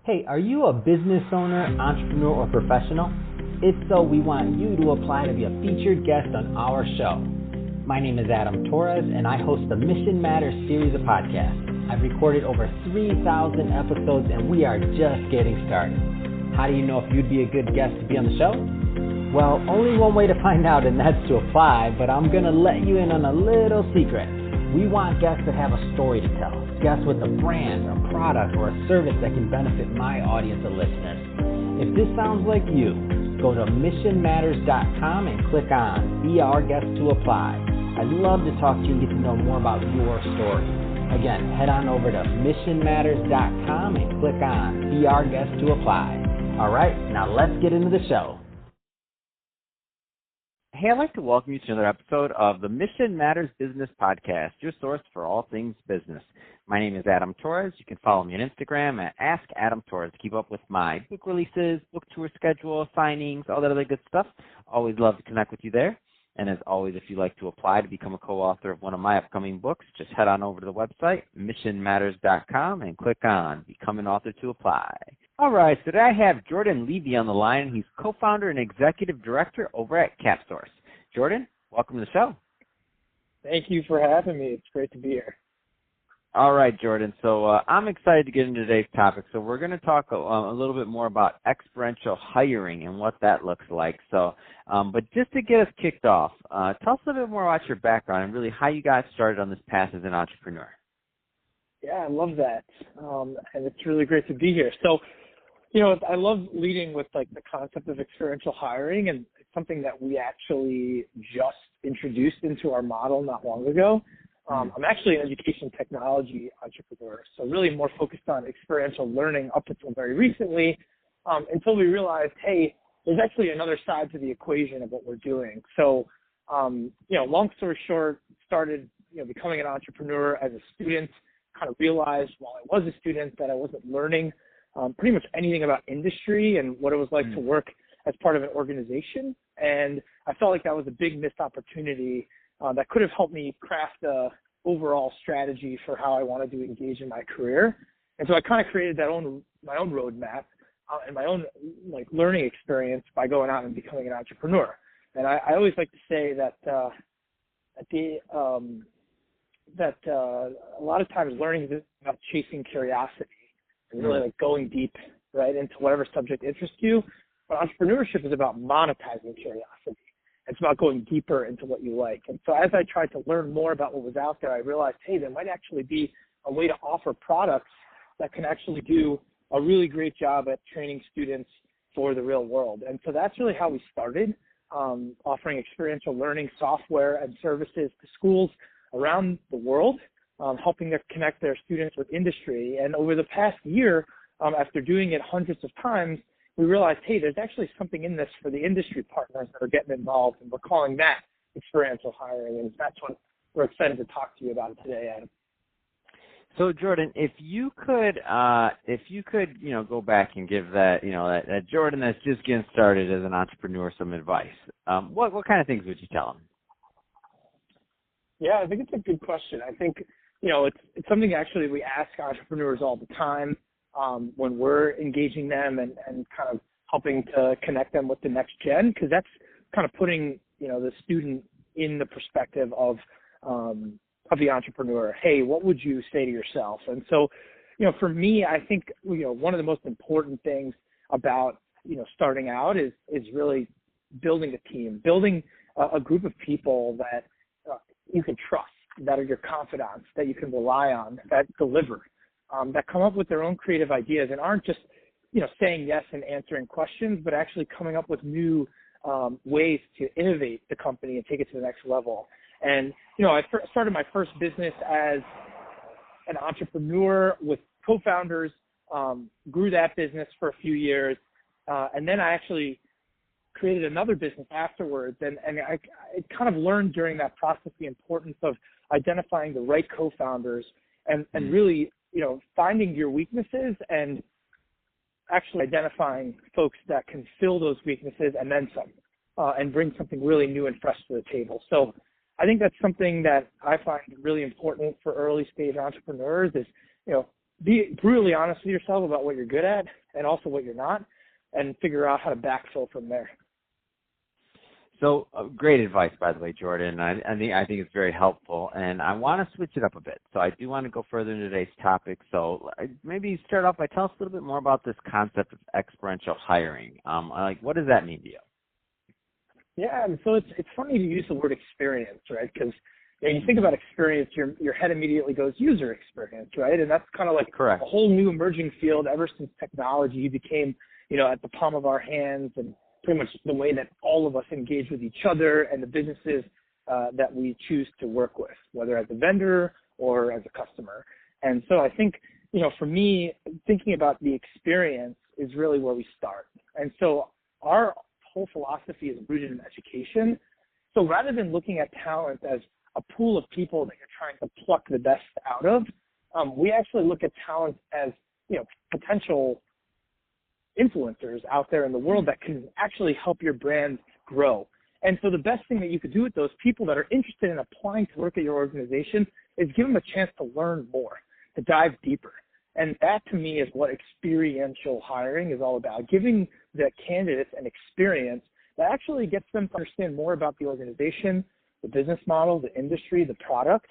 Hey, are you a business owner, entrepreneur, or professional? If so, we want you to apply to be a featured guest on our show. My name is Adam Torres, and I host the Mission Matters series of podcasts. I've recorded over 3,000 episodes, and we are just getting started. How do you know if you'd be a good guest to be on the show? Well, only one way to find out, and that's to apply, but I'm going to let you in on a little secret. We want guests that have a story to tell, guests with a brand, a product, or a service that can benefit my audience of listeners. If this sounds like you, go to missionmatters.com and click on Be Our Guest to apply. I'd love to talk to you and get to know more about your story. Again, head on over to missionmatters.com and click on Be Our Guest to apply. All right, now let's get into the show. Hey, I'd like to welcome you to another episode of the Mission Matters Business Podcast, your source for all things business. My name is Adam Torres. You can follow me on Instagram at AskAdamTorres to keep up with my book releases, book tour schedule, signings, all that other good stuff. Always love to connect with you there. And as always, if you'd like to apply to become a co-author of one of my upcoming books, just head on over to the website, missionmatters.com, and click on Become an Author to apply. All right, so today I have Jordan Levy on the line. He's co-founder and executive director over at CapSource. Jordan, welcome to the show. Thank you for having me. It's great to be here. All right, Jordan. So I'm excited to get into today's topic. So we're going to talk a little bit more about experiential hiring and what that looks like. So, but just to get us kicked off, tell us a little bit more about your background and really how you got started on this path as an entrepreneur. Yeah, I love that. And it's really great to be here. So, you know, I love leading with like the concept of experiential hiring, and it's something that we actually just introduced into our model not long ago. I'm actually an education technology entrepreneur, so really more focused on experiential learning up until very recently, until we realized, hey, there's actually another side to the equation of what we're doing. So, you know, long story short, started, becoming an entrepreneur as a student, kind of realized while I was a student that I wasn't learning pretty much anything about industry and what it was like to work as part of an organization. And I felt like that was a big missed opportunity that could have helped me craft a overall strategy for how I wanted to engage in my career. And so I kind of created my own roadmap and my own like learning experience by going out and becoming an entrepreneur. And I always like to say that a lot of times learning is about chasing curiosity and really like going deep, right, into whatever subject interests you. But entrepreneurship is about monetizing curiosity. It's about going deeper into what you like. And so as I tried to learn more about what was out there, I realized, hey, there might actually be a way to offer products that can actually do a really great job at training students for the real world. And so that's really how we started, offering experiential learning software and services to schools around the world, helping to connect their students with industry. And over the past year, after doing it hundreds of times, we realized, hey, there's actually something in this for the industry partners that are getting involved, and we're calling that experiential hiring, and that's what we're excited to talk to you about today, Adam. So, Jordan, if you could, go back and give that Jordan that's just getting started as an entrepreneur some advice, what kind of things would you tell him? Yeah, I think it's a good question. I think, it's something actually we ask entrepreneurs all the time. When we're engaging them and kind of helping to connect them with the next gen, because that's kind of putting, the student in the perspective of the entrepreneur. Hey, what would you say to yourself? And so, for me, I think, one of the most important things about, starting out is really building a team, building a group of people that you can trust, that are your confidants, that you can rely on, that deliver. That come up with their own creative ideas and aren't just, saying yes and answering questions, but actually coming up with new ways to innovate the company and take it to the next level. And, I started my first business as an entrepreneur with co-founders, grew that business for a few years, and then I actually created another business afterwards. And I kind of learned during that process the importance of identifying the right co-founders and really, finding your weaknesses and actually identifying folks that can fill those weaknesses and then some, and bring something really new and fresh to the table. So I think that's something that I find really important for early stage entrepreneurs is, be brutally honest with yourself about what you're good at and also what you're not, and figure out how to backfill from there. So great advice, by the way, Jordan. I think it's very helpful, and I want to switch it up a bit. So I do want to go further into today's topic. So maybe start off by telling us a little bit more about this concept of experiential hiring. What does that mean to you? Yeah, and so it's funny to use the word experience, right? Because you think about experience, your head immediately goes user experience, right? And that's kind of like Correct. A whole new emerging field ever since technology became, at the palm of our hands, and pretty much the way that all of us engage with each other and the businesses that we choose to work with, whether as a vendor or as a customer. And so I think, for me, thinking about the experience is really where we start. And so our whole philosophy is rooted in education. So rather than looking at talent as a pool of people that you're trying to pluck the best out of, we actually look at talent as, potential influencers out there in the world that can actually help your brand grow. And so the best thing that you could do with those people that are interested in applying to work at your organization is give them a chance to learn more, to dive deeper. And that, to me, is what experiential hiring is all about, giving the candidates an experience that actually gets them to understand more about the organization, the business model, the industry, the product,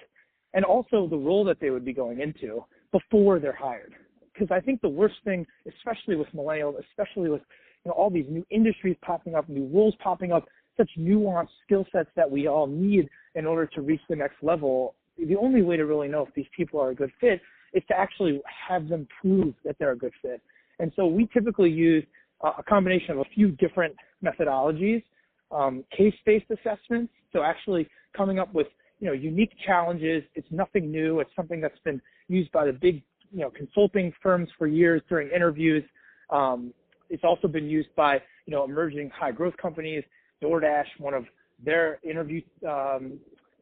and also the role that they would be going into before they're hired. Because I think the worst thing, especially with millennials, especially with all these new industries popping up, new roles popping up, such nuanced skill sets that we all need in order to reach the next level, the only way to really know if these people are a good fit is to actually have them prove that they're a good fit. And so we typically use a combination of a few different methodologies, case-based assessments, so actually coming up with unique challenges. It's nothing new. It's something that's been used by the big consulting firms for years during interviews. It's also been used by, emerging high growth companies. DoorDash, one of their interview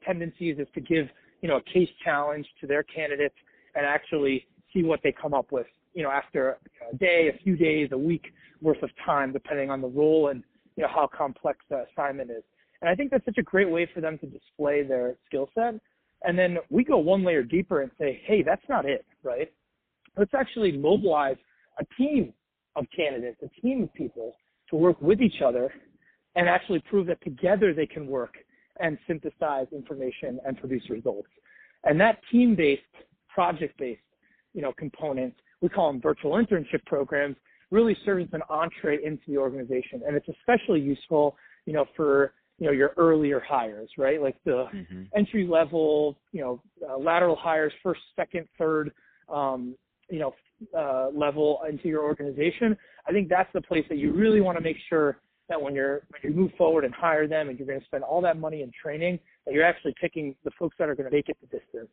tendencies is to give, a case challenge to their candidates and actually see what they come up with, after a day, a few days, a week worth of time, depending on the role and, how complex the assignment is. And I think that's such a great way for them to display their skill set. And then we go one layer deeper and say, hey, that's not it, right? Let's actually mobilize a team of candidates, a team of people to work with each other and actually prove that together they can work and synthesize information and produce results. And that team-based, project-based, components, we call them virtual internship programs, really serves as an entree into the organization. And it's especially useful, for, your earlier hires, right? Like the entry level, lateral hires, first, second, third, level into your organization. I think that's the place that you really want to make sure that when you move forward and hire them and you're going to spend all that money in training, that you're actually picking the folks that are going to make it the distance.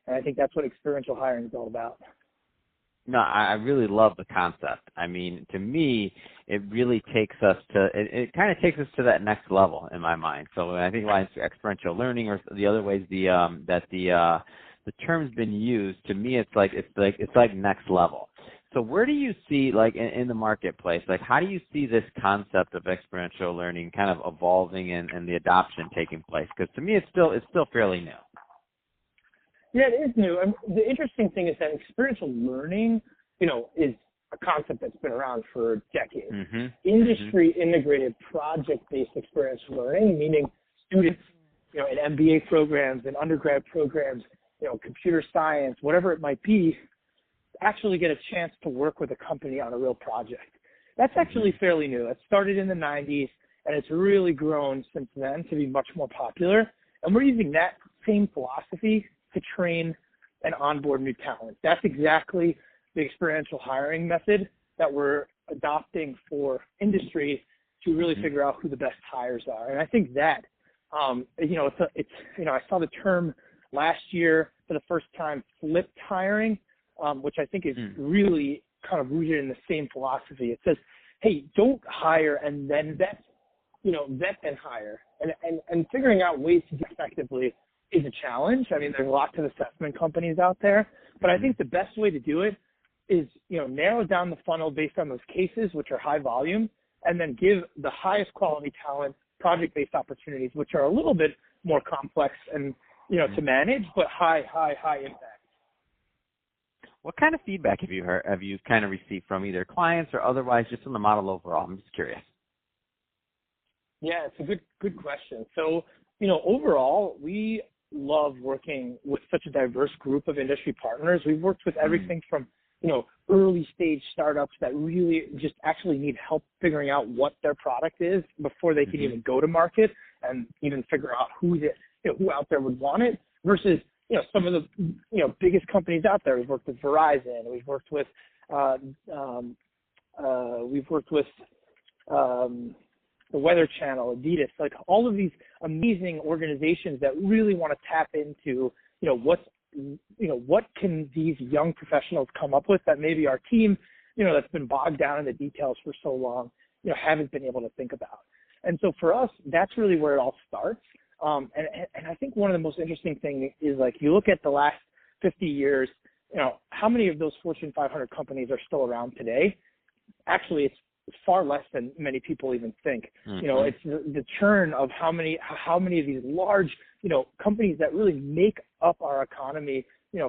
And I think that's what experiential hiring is all about. No, I really love the concept. I mean, to me, it really takes us to, it kind of takes us to that next level in my mind. So I think why it's experiential learning or the other ways the term's been used, to me, it's like next level. So where do you see, like in the marketplace, like how do you see this concept of experiential learning kind of evolving and the adoption taking place? Because to me, it's still fairly new. Yeah, it is new. And the interesting thing is that experiential learning, is a concept that's been around for decades. Industry integrated project-based experiential learning, meaning students, in MBA programs and undergrad programs, computer science, whatever it might be, actually get a chance to work with a company on a real project. That's actually fairly new. It started in the 90s, and it's really grown since then to be much more popular. And we're using that same philosophy to train and onboard new talent. That's exactly the experiential hiring method that we're adopting for industry to really figure out who the best hires are. And I think that, I saw the term last year for the first time, flipped hiring, which I think is really kind of rooted in the same philosophy. It says, hey, don't hire and then vet, vet and hire. And figuring out ways to do it effectively is a challenge. I mean, there's lots of assessment companies out there, but I think the best way to do it is, narrow down the funnel based on those cases, which are high volume, and then give the highest quality talent project-based opportunities, which are a little bit more complex and, to manage, but high impact. What kind of feedback have you kind of received from either clients or otherwise just on the model overall? I'm just curious. Yeah, it's a good question. So, overall, we love working with such a diverse group of industry partners. We've worked with everything from, early stage startups that really just actually need help figuring out what their product is before they can even go to market and even figure out who out there would want it, versus, some of the, biggest companies out there. We've worked with Verizon. We've worked with, the Weather Channel, Adidas, like all of these amazing organizations that really want to tap into, what can these young professionals come up with that maybe our team, that's been bogged down in the details for so long, haven't been able to think about. And so for us, that's really where it all starts. And I think one of the most interesting things is, like, you look at the last 50 years, how many of those Fortune 500 companies are still around today? Actually, it's far less than many people even think. It's the churn of how many of these large, companies that really make up our economy,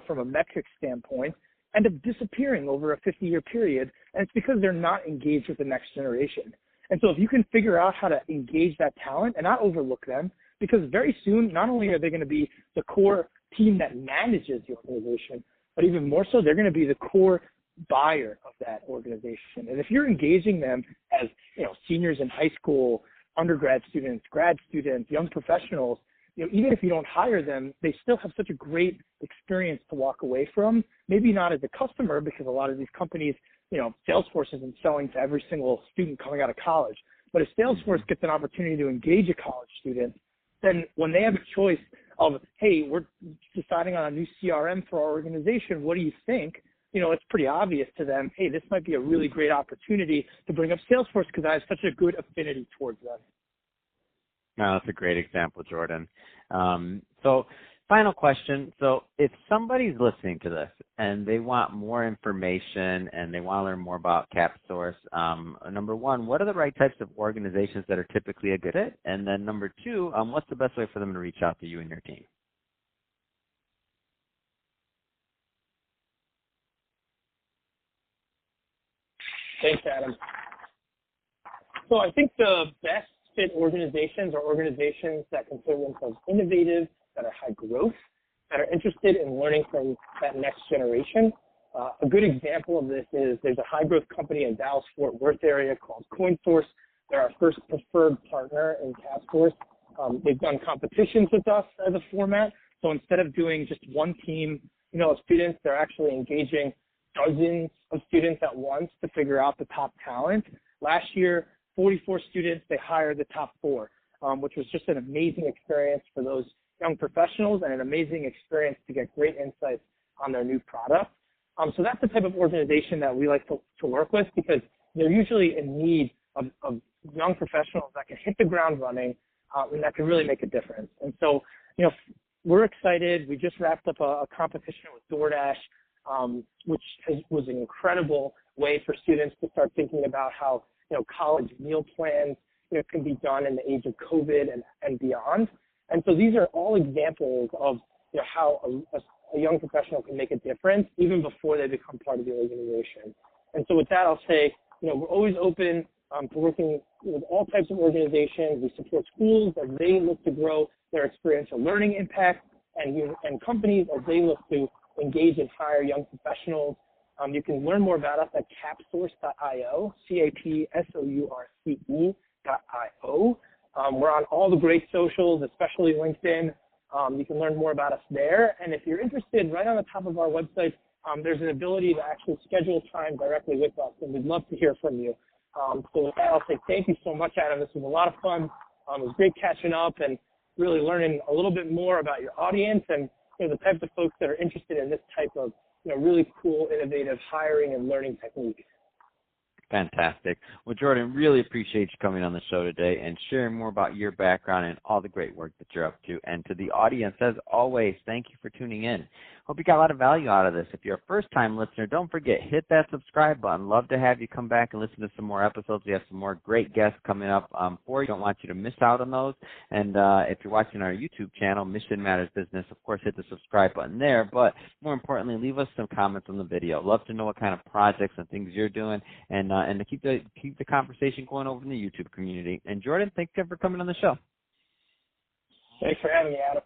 from a metric standpoint, end up disappearing over a 50-year period. And it's because they're not engaged with the next generation. And so if you can figure out how to engage that talent and not overlook them, because very soon, not only are they going to be the core team that manages the organization, but even more so, they're going to be the core buyer of that organization. And if you're engaging them as, seniors in high school, undergrad students, grad students, young professionals, even if you don't hire them, they still have such a great experience to walk away from. Maybe not as a customer, because a lot of these companies, Salesforce isn't selling to every single student coming out of college. But if Salesforce gets an opportunity to engage a college student, then when they have a choice of, hey, we're deciding on a new CRM for our organization, what do you think? It's pretty obvious to them, hey, this might be a really great opportunity to bring up Salesforce because I have such a good affinity towards them. No, that's a great example, Jordan. So final question. So if somebody's listening to this and they want more information and they want to learn more about CapSource, number one, what are the right types of organizations that are typically a good fit? And then number two, what's the best way for them to reach out to you and your team? Thanks, Adam. So I think the best fit organizations are organizations that consider themselves innovative, that are high growth, that are interested in learning from that next generation. A good example of this is there's a high growth company in Dallas-Fort Worth area called CoinSource. They're our first preferred partner in CapSource. They've done competitions with us as a format. So instead of doing just one team, of students, they're actually engaging dozens of students at once to figure out the top talent. Last year, 44 students, they hired the top 4, which was just an amazing experience for those young professionals and an amazing experience to get great insights on their new product. So that's the type of organization that we like to work with, because they're usually in need of young professionals that can hit the ground running and that can really make a difference. And so, we're excited. We just wrapped up a competition with DoorDash, which was an incredible way for students to start thinking about how, college meal plans, can be done in the age of COVID and beyond. And so these are all examples of, how a young professional can make a difference even before they become part of the organization. And so with that, I'll say, we're always open to working with all types of organizations. We support schools as they look to grow their experiential learning impact, and companies as they look to engage and hire young professionals. You can learn more about us at capsource.io, CapSource.io. We're on all the great socials, especially LinkedIn. You can learn more about us there. And if you're interested, right on the top of our website, there's an ability to actually schedule time directly with us, and we'd love to hear from you. So with that, I'll say thank you so much, Adam. This was a lot of fun. It was great catching up and really learning a little bit more about your audience and the types of folks that are interested in this type of really cool, innovative hiring and learning technique. Fantastic. Well, Jordan, really appreciate you coming on the show today and sharing more about your background and all the great work that you're up to. And to the audience, as always, thank you for tuning in. Hope you got a lot of value out of this. If you're a first-time listener, don't forget, hit that subscribe button. Love to have you come back and listen to some more episodes. We have some more great guests coming up for you. Don't want you to miss out on those. And if you're watching our YouTube channel, Mission Matters Business, of course, hit the subscribe button there. But more importantly, leave us some comments on the video. Love to know what kind of projects and things you're doing, and to keep the conversation going over in the YouTube community. And Jordan, thanks again for coming on the show. Thanks for having me, Adam.